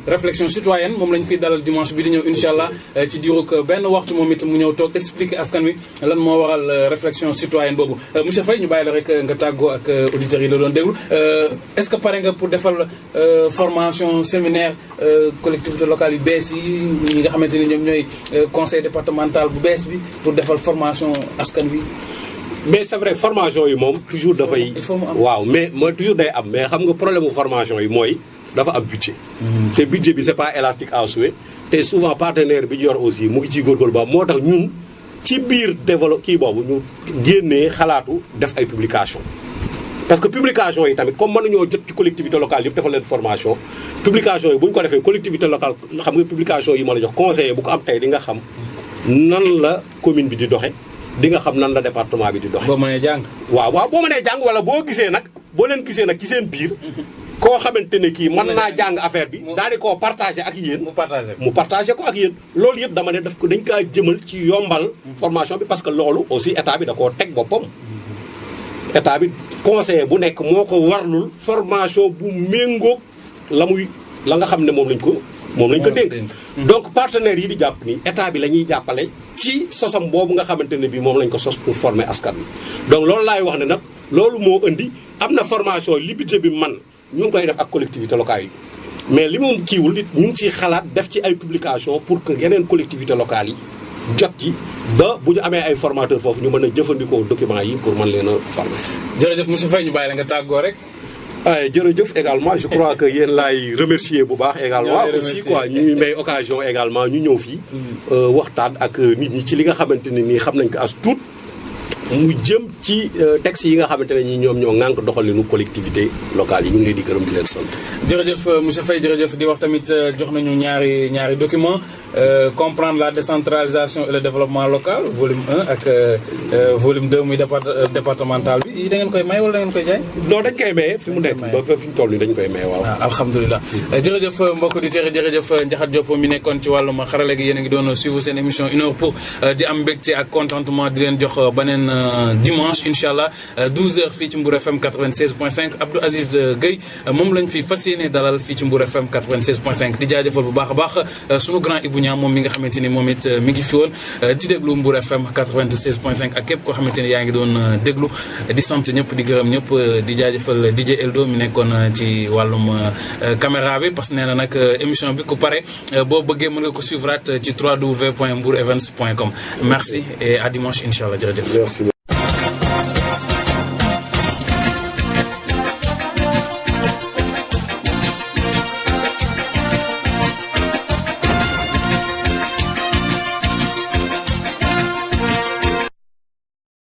réflexion citoyenne moom lañ fiy dalal dimanche bii di ñëw incha allah ci diirug benn waxtu moom it mu ñëw toog expliquer askan wi lan moo waral réflexion citoyenne boobu monsieur Faye ñu bàyyi la rek nga tàggoo ak auditeurs yi la doon déglu est-ce que pare nga pour defal formation séminaire collectivité locale yu bees yi ñi nga xamante ni ñoom ñooy conseil départemental bu bees bi pour defal formation askan wi. mais c'est vrai formation yi moom toujours dafay. il faut mu am waaw mais mooy toujours day am mais xam nga problème mu formation yi mooy dafa am budget. te budget bi c'est pas élastique à souhait te souvent partenaire bi ñu yor aussi mu ngi ciy góorgóorlu ba moo tax ñun ci biir développe kii boobu ñu génnee xalaatu def ay publication parce que publication yi tamit comme mënuñoo jot ci collectivité locale yëpp defal leen formation publication yi bu ñu ko defee collectivité locale xam nga publication yi ma la jox conseiller bu ko am tey di nga xam nan la commune bi di doxe di nga xam nan la département bi di doxe boo mënee jàng. waaw boo mënee jàng wala boo gisee nag boo leen gisee nag ci seen biir koo xamante ne kii mën naa jàng affaire bi daal di koo partagé ak yéen mu partagé ko ak yéen loolu yëpp dama ne daf ko dañ kaa jëmal ci yombal formation bi parce que loolu aussi état bi da koo teg boppam état bi conseiller bu nekk moo ko warlul formation bu méngoog la nga xam ne moom lañ ko dénk donc partenaires yi di jàpp ni état bi la ñuy jàppale ci sosam boobu nga xamante ne bi moom lañ ko sos pour former askan bi donc loolu laay wax ne nag loolu moo indi am na formation li budget bi man ñu ngi koy def ak collectivité locale yi mais li moom kiiwul ñu ngi ciy xalaat def ci ay publication pour que yeneen collectivité locale yi jot ci ba bu ñu amee ay formateurs foofu ñu mën a jëfandikoo documents yi pour mën leen a former. jërëjëf monsieur Faye ñu bàyyi la nga tàggoo rek. ay jërëjëf également je crois que yéen laay remercier bu baax également aussi quoi ñuy may occasion également ñu ñëw fii waxtaan ak nit ñi ci li nga xamante ne nii xam nañ ko as tuut mu jëm ci texte yi nga xamante ne ñi ñoom ñoo ŋànk doxalinu collectivité locale yi ñu ngi leen di gërëm di leen sant. jërëjëf monsieur Faye jërëjëf di wax tamit jox nañu ñaari document comprendre la décentralisation et le développement local volume 1 ak volume 2 muy départemental bi yi da ngeen koy may wala da ngeen koy jaay. non dañ koy maye fi mu nekk ba fi ñu toll nii dañ koy maye waaw. alhamdulilah jërëjëf mbokk auditeurs jërëjëf Ndiakhate Diop mi nekkoon ci wàllum xarale gi yéen a ngi doon suivre seen émission 1 heure pour di am mbégte ak contentement di leen jox beneen dimanche incha allah 12h fii ci Mbour FM 96.5 Abdou Aziz Gueye moom lañ fi fas yéene dalal fii ci Mbour FM 96.5 di jaajëfal bu baax a baax sunu grand Ibou Niang moom mi nga xamante ni moom it mi ngi fi woon di déglu Mbour FM 96.5 ak képp koo xamante ni yaa ngi doon déglu di sant ñëpp di gërëm ñëpp di jaajëfal DJ Eldo mi nekkoon ci wàllum caméra bi parce que nee na nag émission bi ku pare boo bëggee mën nga ko suivre ci www.mbourevents.com merci et à dimanche incha allah jërëjëf.